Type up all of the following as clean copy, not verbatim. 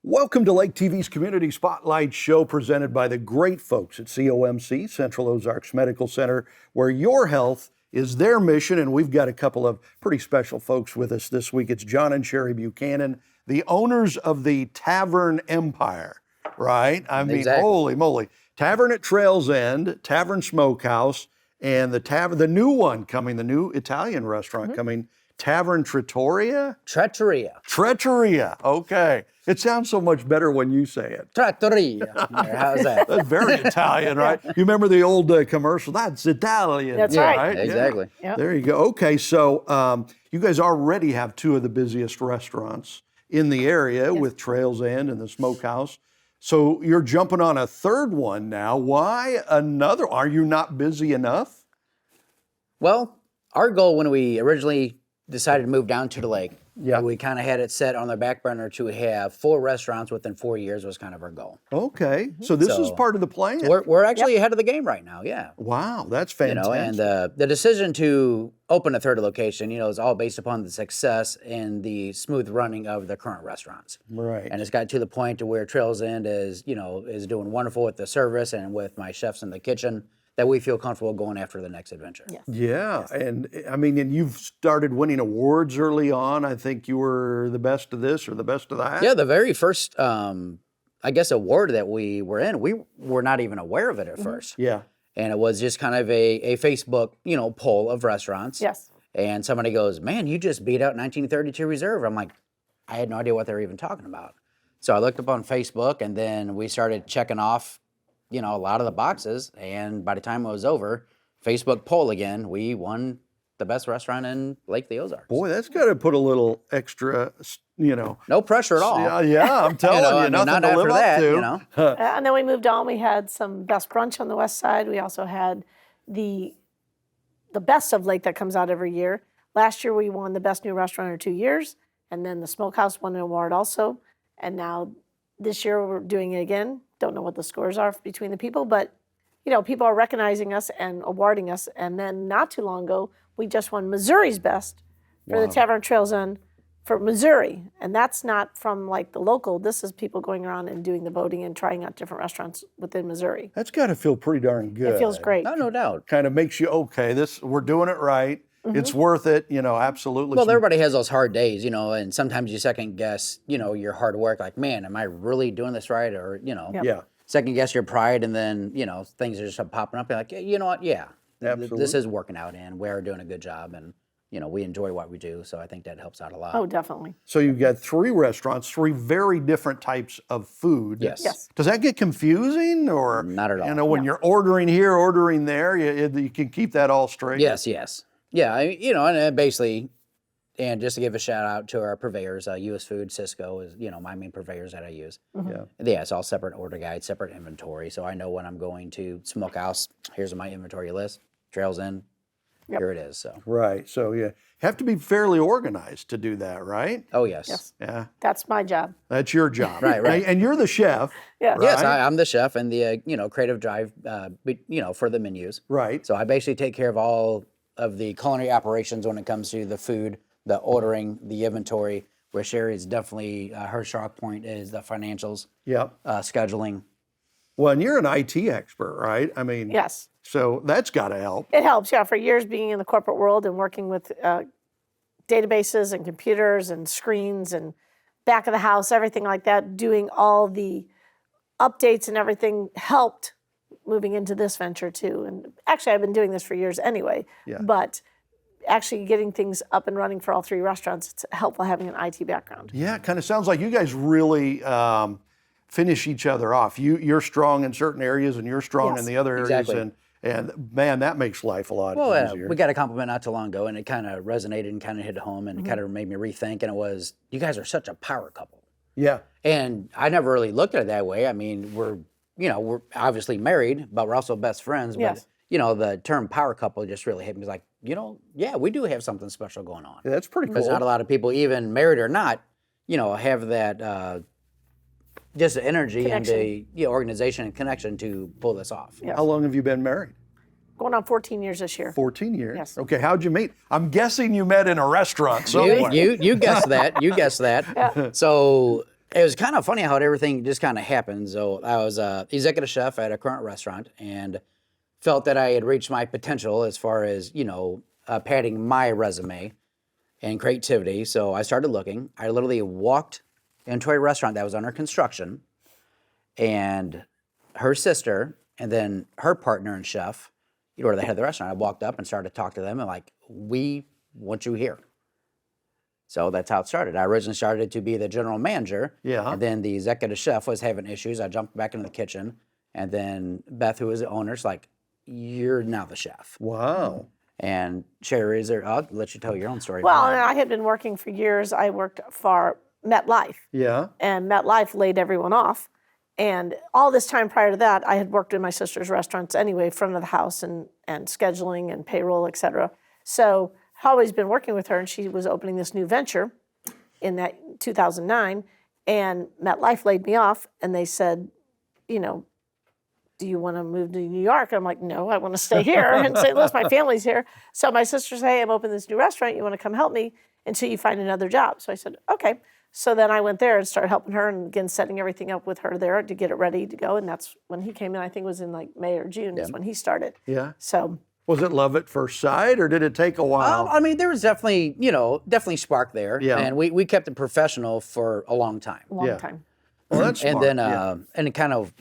Welcome to Lake TV's Community Spotlight Show, presented by the great folks at COMC, Central Ozarks Medical Center, where your health is their mission. And we've got a couple of pretty special folks with us this week. It's John and Sherri Buchanan, the owners of the Tavern Empire, right? I mean, Exactly. Holy moly. Tavern at Trails End, Tavern Smokehouse, and the new one coming, the new Italian restaurant coming, Tavern Trattoria? Trattoria. Okay. It sounds so much better when you say it. Trattoria. How's that? That's very Italian, right? You remember the old commercial? That's Italian. That's right. Exactly. Yep. There you go. Okay, so you guys already have two of the busiest restaurants in the area with Trails End and the Smokehouse. So you're jumping on a third one now. Why another? Are you not busy enough? Well, our goal when we originally decided to move down to the lake, Yeah. we kind of had it set on the back burner to have 4 restaurants within 4 years was kind of our goal. Okay, so this is So, part of the plan. We're actually ahead of the game right now, yeah. Wow, that's You fantastic. know, and the decision to open a third location, is all based upon the success and the smooth running of the current restaurants. Right. And it's got to the point to where Trails End is doing wonderful with the service and with my chefs in the kitchen, that we feel comfortable going after the next adventure. Yes. Yeah, and I mean, and you've started winning awards early on. I think you were the best of this or the best of that. Yeah, the very first, award that we were in, we were not even aware of it at first. Yeah. And it was just kind of a Facebook, poll of restaurants. Yes. And somebody goes, man, you just beat out 1932 Reserve. I'm like, I had no idea what they were even talking about. So I looked up on Facebook, and then we started checking off, a lot of the boxes. And by the time it was over, Facebook poll again, we won the best restaurant in Lake the Ozarks. Boy, that's got to put a little extra, No pressure at all. Yeah, I'm telling you, I mean, nothing not to live after that, up to. And then we moved on. We had some best brunch on the west side. We also had the best of Lake that comes out every year. Last year we won the best new restaurant in 2 years, and then the Smokehouse won an award also. And now this year we're doing it again. Don't know what the scores are between the people, but people are recognizing us and awarding us. And then not too long ago, we just won Missouri's best for the Tavern Trails End for Missouri. And that's not from like the local. This is people going around and doing the voting and trying out different restaurants within Missouri. That's got to feel pretty darn good. It feels great. No doubt. Kind of makes you, okay, we're doing it right. It's worth it, absolutely. Well, everybody has those hard days, and sometimes you second guess, your hard work. Like, man, am I really doing this right? Or, Yeah, second guess your pride, and then, things are just popping up. You're like, you know what? Yeah, Absolutely. this is working out, and we're doing a good job, and, we enjoy what we do. So I think that helps out a lot. Oh, definitely. So you've got 3 restaurants, 3 very different types of food. Yes. Yes. Does that get confusing, or Not at all. when you're ordering here, ordering there, you can keep that all straight? Yes. Yeah, and basically, and just to give a shout out to our purveyors, US Food, Cisco is, my main purveyors that I use. Yeah. Yeah, it's all separate order guide, separate inventory. So I know when I'm going to Smokehouse, here's my inventory list, Trails End, here it is. So, Right. So you have to be fairly organized to do that, right? oh yes. Yes. Yeah. That's my job. That's your job. Right. And you're the chef. Yeah. Yes, Right. I'm the chef and the creative drive, for the menus. Right. So I basically take care of all of the culinary operations when it comes to the food, the ordering, the inventory. Where Sherri is definitely her strong point is the financials, Yep. scheduling. Well, and you're an IT expert, right? I mean, Yes. so that's got to help. It helps, yeah. For years being in the corporate world and working with databases and computers and screens and back of the house, everything like that, doing all the updates and everything helped moving into this venture too. And actually, I've been doing this for years anyway. Yeah. But actually getting things up and running for all 3 restaurants, it's helpful having an IT background. Yeah, it kind of sounds like you guys really finish each other off. You're strong in certain areas, and you're strong Yes. in the other areas, Exactly. and man, that makes life a lot Well, easier. we got a compliment not too long ago, and it kind of resonated and kind of hit home, and it kind of made me rethink. And it was, you guys are such a power couple. Yeah. And I never really looked at it that way. I mean, we're obviously married, but we're also best friends. Yes. But, the term power couple just really hit me. It's like, yeah, we do have something special going on. Yeah, that's pretty Because cool. not a lot of people, even married or not, have that just the energy Connection. and the organization and connection to pull this off. Yes. How long have you been married? Going on 14 years this year. 14 years. Yes. Okay, how'd you meet? I'm guessing you met in a restaurant somewhere. You guessed that. You guessed that. So It was kind of funny how everything just kind of happened. So I was executive chef at a current restaurant and felt that I had reached my potential as far as, padding my resume and creativity. So I started looking. I literally walked into a restaurant that was under construction, and her sister and then her partner and chef, were the head of the restaurant. I walked up and started to talk to them and like, we want you here. So that's how it started. I originally started to be the general manager. Yeah. And then the executive chef was having issues. I jumped back into the kitchen. And then Beth, who was the owner, is like, you're now the chef. Wow. And Sherri, I'll let you tell your own story. Well, I had been working for years. I worked for MetLife. Yeah. And MetLife laid everyone off. And all this time prior to that, I had worked in my sister's restaurants anyway, front of the house and scheduling and payroll, et cetera. So I've always been working with her, and she was opening this new venture in that 2009, and MetLife laid me off, and they said, do you want to move to New York? I'm like, no, I want to stay here in St. Louis. My family's here. So my sister said, hey, I'm opening this new restaurant. You want to come help me until you find another job? So I said, okay. So then I went there and started helping her and again, setting everything up with her there to get it ready to go. And that's when he came in. I think it was in like May or June is when he started. Yeah. So was it love at first sight, or did it take a while? I mean, there was definitely spark there. Yeah. And we kept it professional for a long time. long time. Well, that's smart. And then, yeah. and it kind of,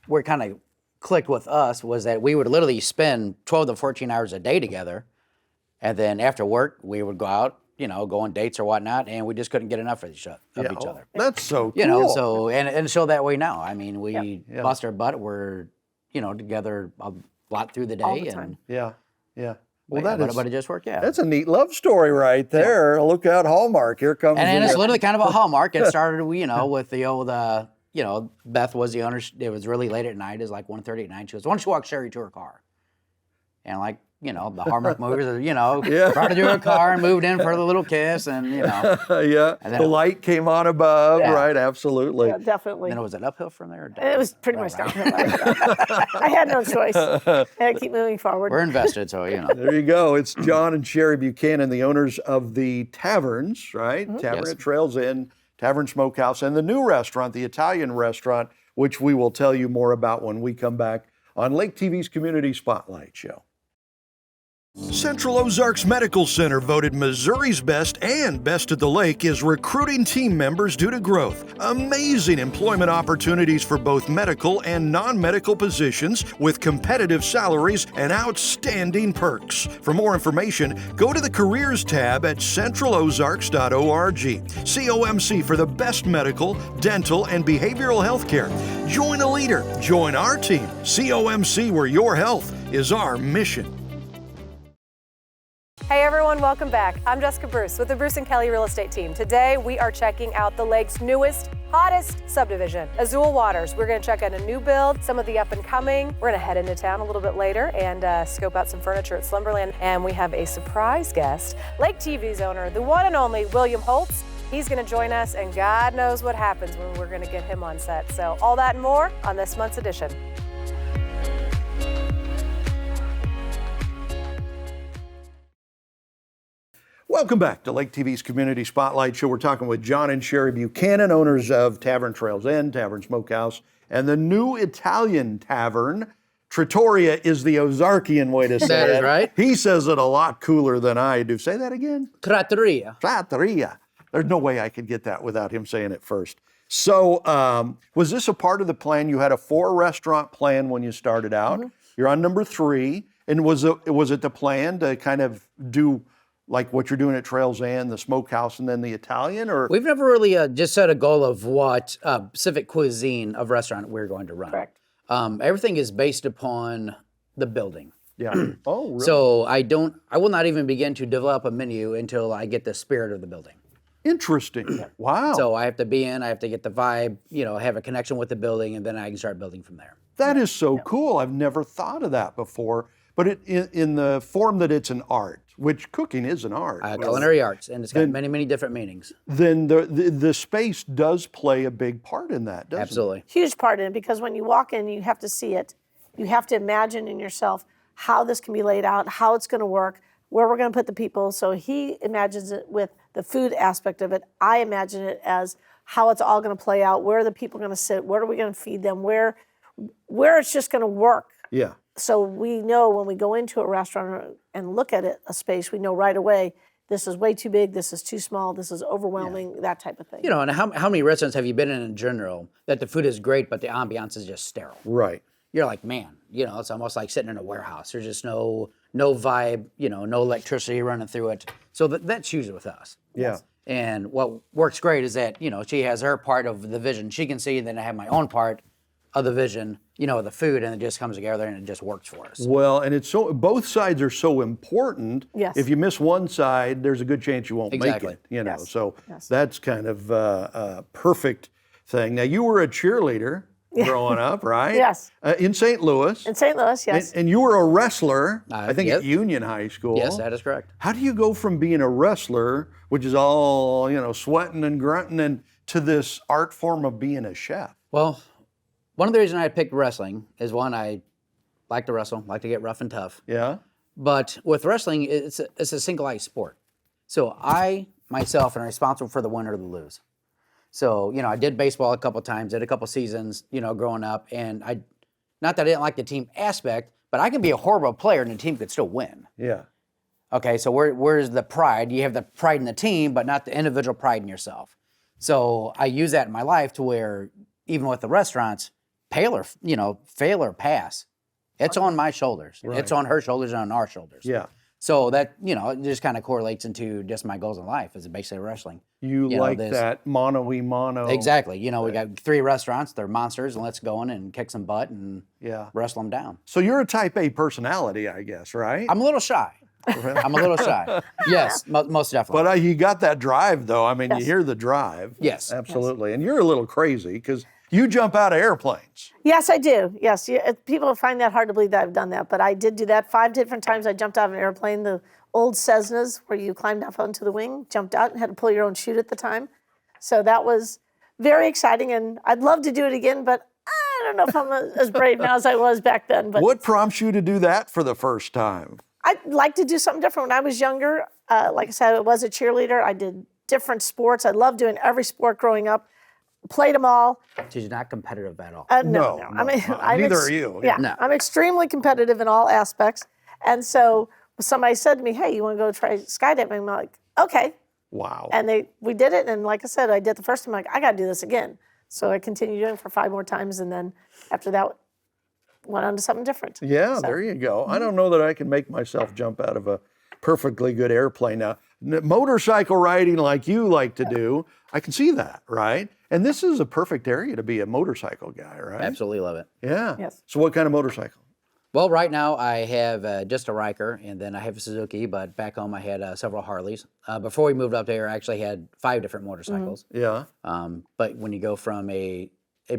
where it kind of clicked with us was that we would literally spend 12 to 14 hours a day together. And then after work, we would go out, go on dates or whatnot, and we just couldn't get enough of each other. That's so cool. So, and so that way now. I mean, we bust our butt. We're, together a lot through the day. All the time. Yeah. Yeah. Well, but it just worked, That's a neat love story right there. Yeah. Look out, Hallmark. Here comes and it's literally kind of a Hallmark. It started, with the old, Beth was the owner. It was really late at night. It was like 1:30 at night. She goes, why don't you walk Sherri to her car? And like, the Hallmark movies are, brought her to her car and moved in for the little kiss and, yeah, and then the light came on above, right? Absolutely. Yeah, definitely. And then was it uphill from there? Or down? It was pretty much downhill. I had no choice. I had to keep moving forward. We're invested, so, There you go. It's John and Sherri Buchanan, the owners of the Taverns, right? Tavern at Trails Inn, Tavern Smokehouse, and the new restaurant, the Italian restaurant, which we will tell you more about when we come back on Lake TV's Community Spotlight Show. Central Ozarks Medical Center, voted Missouri's best and best at the lake, is recruiting team members due to growth. Amazing employment opportunities for both medical and non-medical positions with competitive salaries and outstanding perks. For more information, go to the Careers tab at centralozarks.org. COMC for the best medical, dental, and behavioral health care. Join a leader. Join our team. COMC, where your health is our mission. Hey everyone, welcome back. I'm Jessica Bruce with the Bruce & Kelly Real Estate Team. Today we are checking out the lake's newest, hottest subdivision, Azul Waters. We're going to check out a new build, some of the up and coming. We're going to head into town a little bit later and scope out some furniture at Slumberland. And we have a surprise guest, Lake TV's owner, the one and only William Holtz. He's going to join us, and God knows what happens when we're going to get him on set. So all that and more on this month's edition. Welcome back to Lake TV's Community Spotlight Show. We're talking with John and Sherri Buchanan, owners of Tavern Trails Inn, Tavern Smokehouse, and the new Italian tavern. Trattoria is the Ozarkian way to say That it. is right. He says it a lot cooler than I do. Say that again. Trattoria. Trattoria. There's no way I could get that without him saying it first. So was this a part of the plan? You had a 4-restaurant plan when you started out. Mm-hmm. You're on number 3. And was it the plan to kind of do like what you're doing at Trails Inn, the Smokehouse, and then the Italian? Or We've never really just set a goal of what specific cuisine of restaurant we're going to run. Correct. Everything is based upon the building. Yeah. Oh, really? So I will not even begin to develop a menu until I get the spirit of the building. Interesting. Wow. So I have to be in, I have to get the vibe, have a connection with the building, and then I can start building from there. That is so cool. I've never thought of that before. But in the form that it's an art, which cooking is an art. Culinary arts, and it's got many, many different meanings. Then the space does play a big part in that, doesn't Absolutely. Huge part in it, because when you walk in, you have to see it. You have to imagine in yourself how this can be laid out, how it's going to work, where we're going to put the people. So he imagines it with the food aspect of it. I imagine it as how it's all going to play out, where are the people going to sit, where are we going to feed them, where it's just going to work. Yeah. So we know when we go into a restaurant and look at it, a space, we know right away, this is way too big, this is too small, this is overwhelming, that type of thing. You know, and how many restaurants have you been in general that the food is great, but the ambiance is just sterile? Right. You're like, man, you know, it's almost like sitting in a warehouse. There's just no vibe, you know, no electricity running through it. So that's usually with us. Yeah. And what works great is that, you know, she has her part of the vision she can see, and then I have my own part of the vision, you know, the food, and it just comes together and it just works for us. Well, and it's both sides are so important. Yes. If you miss one side, there's a good chance you won't Exactly. make it. You know, Yes. so Yes. that's kind of a perfect thing. Now, you were a cheerleader growing up, right? Yes. In St. Louis. In St. Louis, yes. And you were a wrestler, I think, yep. at Union High School. Yes, that is correct. How do you go from being a wrestler, which is all, you know, sweating and grunting, and to this art form of being a chef? Well, one of the reasons I picked wrestling is, one, I like to wrestle, like to get rough and tough. Yeah. But with wrestling, it's a single-eyed sport. So I, myself, am responsible for the win or the lose. So, you know, I did baseball a couple times, did a couple seasons, you know, growing up. And not that I didn't like the team aspect, but I can be a horrible player and the team could still win. Yeah. Okay, so where's the pride? You have the pride in the team, but not the individual pride in yourself. So I use that in my life to where, even with the restaurants, fail or pass, it's on my shoulders. Right. It's on her shoulders and on our shoulders. Yeah. So that, you know, it just kind of correlates into just my goals in life is basically wrestling. You know, like this- that mono-y-mono. Exactly. You know, we got 3 restaurants, they're monsters, and let's go in and kick some butt and Yeah. wrestle them down. So you're a type A personality, I guess, right? I'm a little shy. I'm a little shy. Yes, most definitely. But you got that drive, though. I mean, you Yes. hear the drive. Yes. Absolutely. And you're a little crazy because you jump out of airplanes. Yes, I do. Yes, people find that hard to believe that I've done that, but I did do that 5 different times. I jumped out of an airplane, the old Cessnas, where you climbed up onto the wing, jumped out, and had to pull your own chute at the time. So that was very exciting, and I'd love to do it again, but I don't know if I'm as brave now as I was back then. But What prompts you to do that for the first time? I'd like to do something different. When I was younger, like I said, I was a cheerleader. I did different sports. I loved doing every sport growing up. Played them all. She's not competitive at all. No. I mean, Neither are you. Yeah, No. I'm extremely competitive in all aspects. And so somebody said to me, "Hey, you want to go try skydiving?" I'm like, "Okay." Wow. And we did it. And like I said, I did the first time. I'm like, I got to do this again. So I continued doing it for 5 more times. And then after that, went on to something different. Yeah, So- there you go. I don't know that I can make myself jump out of a perfectly good airplane. Now, motorcycle riding like you like to do, I can see that, right? And this is a perfect area to be a motorcycle guy, right? Absolutely love it. Yeah. Yes. So what kind of motorcycle? Well, right now I have just a Riker, and then I have a Suzuki, but back home I had several Harleys. Before we moved up there, I actually had 5 different motorcycles. Yeah. But when you go from a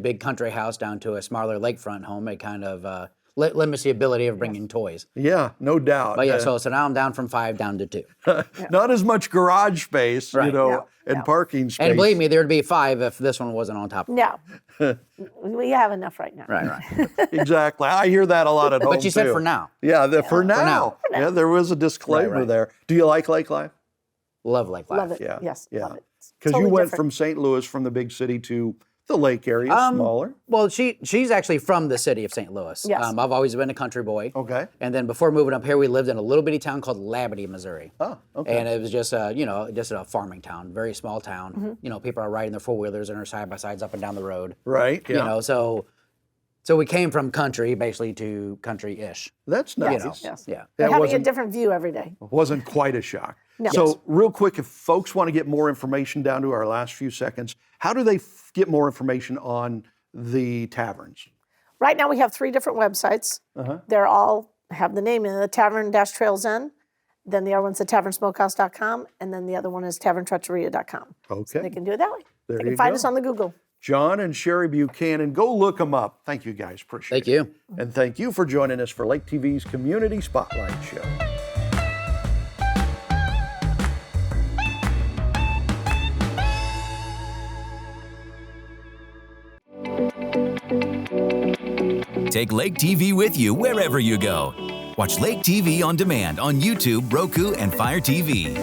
big country house down to a smaller lakefront home, it kind of limits the ability of bringing toys. Yeah, no doubt. But yeah, so now I'm down from 5 down to 2. Not as much garage space, Right. and No. parking space. And believe me, there'd be 5 if this one wasn't on top of it. No. We have enough right now. Right. Exactly. I hear that a lot at home, But you said too. for now. Yeah, for now. now. Yeah, there was a disclaimer right. there. Do you like lake life? Love lake life. Love it. Yeah. Yes. Yeah. Love it. It's Because totally you went different. from St. Louis, from the big city, to the lake area, smaller. Well, she's actually from the city of St. Louis. Yes. I've always been a country boy. Okay. And then before moving up here, we lived in a little bitty town called Labadie, Missouri. Oh, okay. And it was just a farming town, very small town. You know, people are riding their 4-wheelers and their side-by-sides up and down the road. Right. Yeah. You know, so we came from country basically to country-ish. That's nice. know. Yes. Yeah. We're That having a wasn't- different view every day. Wasn't quite a shock. No. So, Yes. real quick, if folks want to get more information down to our last few seconds, how do they get more information on the taverns? Right now we have 3 different websites. They're all have the name in it, the Tavern-Trails Inn. Then the other one's the TavernSmokehouse.com, and then the other one is TavernTrattoria.com. Okay. They can do it that way. There They you can find go. us on the Google. John and Sherri Buchanan, go look them up. Thank you guys. Appreciate Thank it. you. And thank you for joining us for Lake TV's Community Spotlight Show. Take Lake TV with you wherever you go. Watch Lake TV on demand on YouTube, Roku, and Fire TV.